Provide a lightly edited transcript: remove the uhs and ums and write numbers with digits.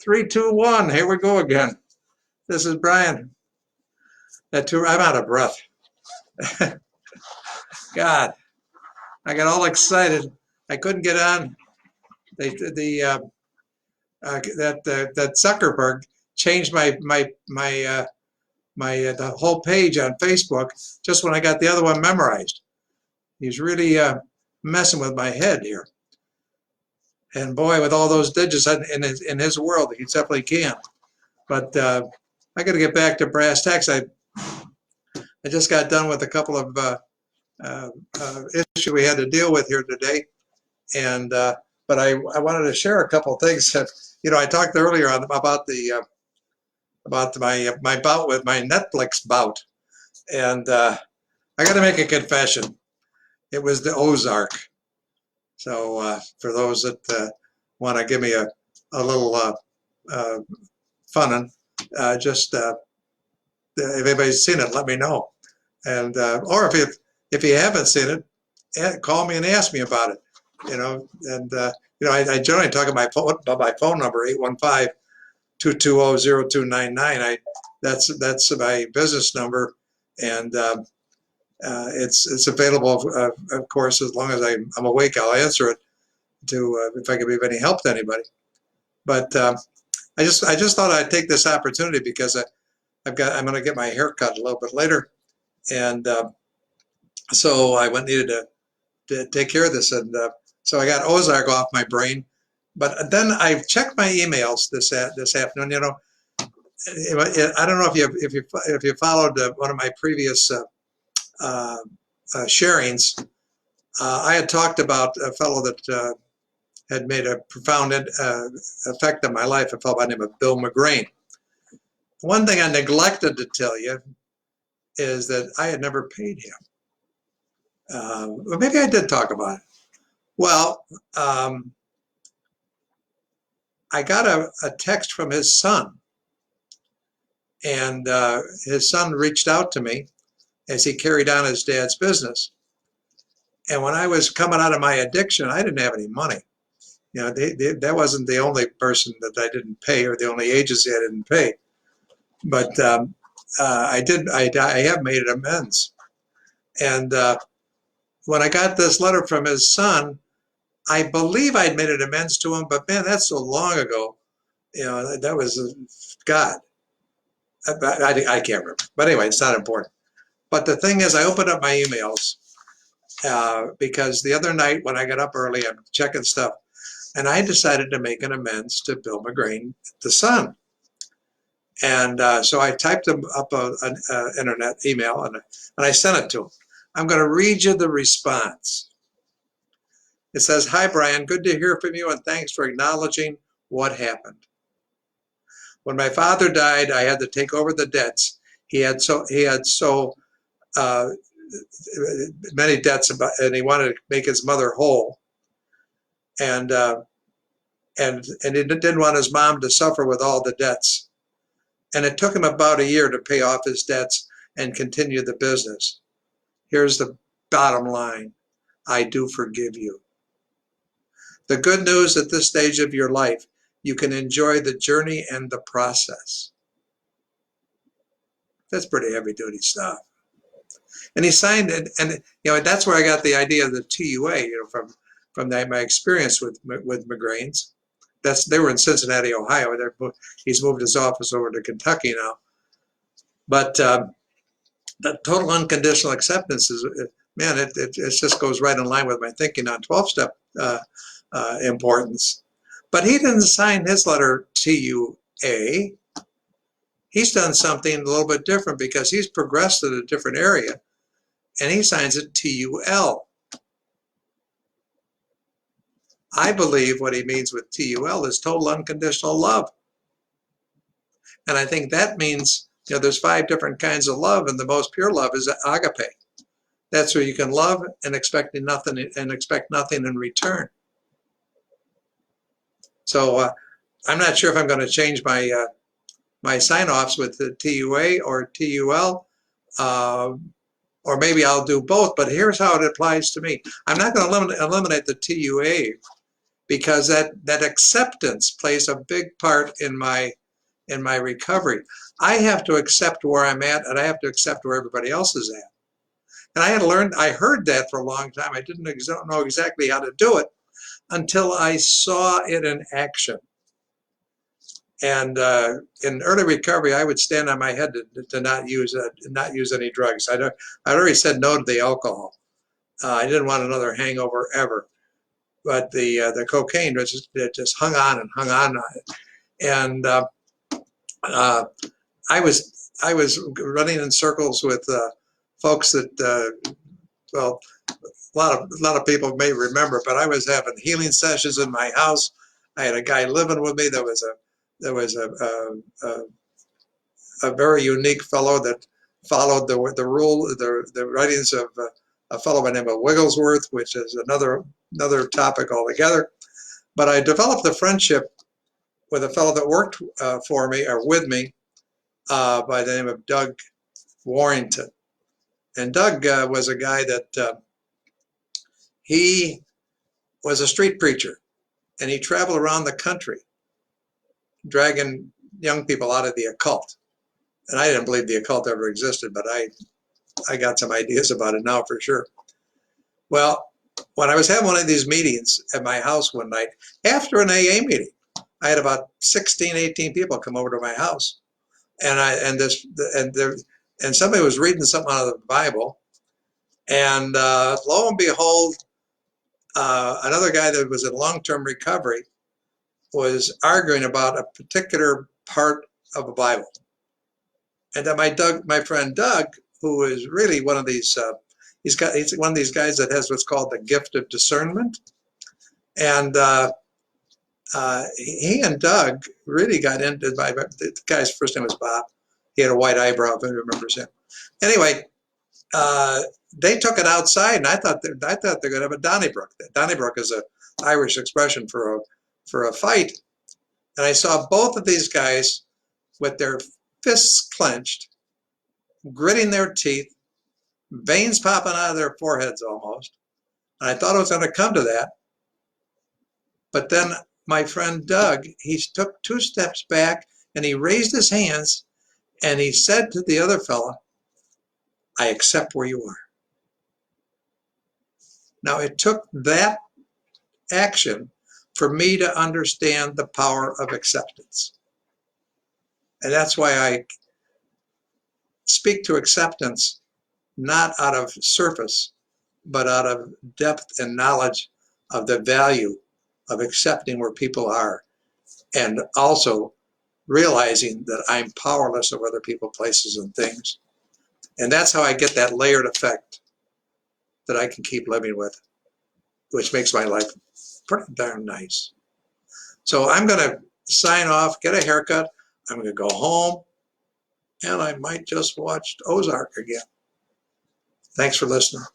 Three, two, one. Here we go again. This is Brian. I'm out of breath. God, I got all excited. I couldn't get on. That Zuckerberg changed the whole page on Facebook just when I got the other one memorized. He's really messing with my head here. And boy, with all those digits in his world, he definitely can. But I got to get back to brass tacks. I just got done with a couple of issues we had to deal with here today, and but I wanted to share a couple of things that, I talked earlier about my bout with my Netflix bout, and I got to make a confession. It was the Ozark. So for those that want to give me a little fun, just if anybody's seen it, let me know. And or if you haven't seen it, call me and ask me about it. And I generally talk about my phone number, 815-220-0299. That's my business number, and it's available, of course, as long as I'm awake. I'll answer it if I can be of any help to anybody. But I just thought I'd take this opportunity because I'm going to get my hair cut a little bit later, and so I needed to take care of this, and so I got Ozark off my brain. But then I checked my emails this afternoon. I don't know if you followed one of my previous sharings. I had talked about a fellow that had made a profound effect on my life, a fellow by the name of Bill McGrane. One thing I neglected to tell you is that I had never paid him. Well, maybe I did talk about it. Well, I got a text from his son, and his son reached out to me as he carried on his dad's business. And when I was coming out of my addiction, I didn't have any money. That wasn't the only person that I didn't pay, or the only agency I didn't pay. But I have made amends. And when I got this letter from his son, I believe I'd made an amends to him, but man, that's so long ago. That was God. I can't remember. But anyway, it's not important. But the thing is, I opened up my emails because the other night when I got up early, I'm checking stuff, and I decided to make an amends to Bill McGrane, the son. And so I typed him up an internet email, and I sent it to him. I'm going to read you the response. It says, "Hi, Brian. Good to hear from you, and thanks for acknowledging what happened. When my father died, I had to take over the debts. He had so many debts, and he wanted to make his mother whole, and he didn't want his mom to suffer with all the debts. And it took him about a year to pay off his debts and continue the business. Here's the bottom line. I do forgive you. The good news at this stage of your life, you can enjoy the journey and the process." That's pretty heavy-duty stuff. And he signed it, and that's where I got the idea of the TUA, from my experience with McGrane's. They were in Cincinnati, Ohio. He's moved his office over to Kentucky now. But the total unconditional acceptance is, man, it just goes right in line with my thinking on 12-step importance. But he didn't sign his letter TUA. He's done something a little bit different because he's progressed in a different area, and he signs it TUL. I believe what he means with TUL is total unconditional love. And I think that means, there's 5 different kinds of love, and the most pure love is agape. That's where you can love and expect nothing in return. So I'm not sure if I'm going to change my my sign-offs with the TUA or TUL, or maybe I'll do both. But here's how it applies to me. I'm not going to eliminate the TUA because that acceptance plays a big part in my recovery. I have to accept where I'm at, and I have to accept where everybody else is at. And I heard that for a long time. I didn't know exactly how to do it until I saw it in action. And in early recovery, I would stand on my head to not use any drugs. I'd already said no to the alcohol. I didn't want another hangover ever. But the cocaine just hung on and hung on it. And I was running in circles with folks that well, a lot of people may remember, but I was having healing sessions in my house. I had a guy living with me that was a very unique fellow that followed the writings of a fellow by the name of Wigglesworth, which is another topic altogether. But I developed a friendship with a fellow that worked for me or with me by the name of Doug Warrington. And Doug was a guy that he was a street preacher, and he traveled around the country dragging young people out of the occult. And I didn't believe the occult ever existed, but I got some ideas about it now for sure. Well, when I was having one of these meetings at my house one night, after an AA meeting, I had about 16, 18 people come over to my house. And somebody was reading something out of the Bible. And lo and behold, another guy that was in long-term recovery was arguing about a particular part of the Bible. And then my friend Doug, who is really one of these, he's one of these guys that has what's called the gift of discernment. And he and Doug really got into the guy's first name was Bob. He had a white eyebrow, if anyone remembers him. Anyway, they took it outside, and I thought they're going to have a Donnybrook. Donnybrook is an Irish expression for a fight. And I saw both of these guys with their fists clenched, gritting their teeth, veins popping out of their foreheads almost. And I thought it was going to come to that. But then my friend Doug, he took 2 steps back, and he raised his hands, and he said to the other fella, "I accept where you are." Now, it took that action for me to understand the power of acceptance. And that's why I speak to acceptance not out of surface, but out of depth and knowledge of the value of accepting where people are, and also realizing that I'm powerless over other people, places, and things. And that's how I get that layered effect that I can keep living with, which makes my life pretty darn nice. So I'm going to sign off, get a haircut. I'm going to go home, and I might just watch Ozark again. Thanks for listening.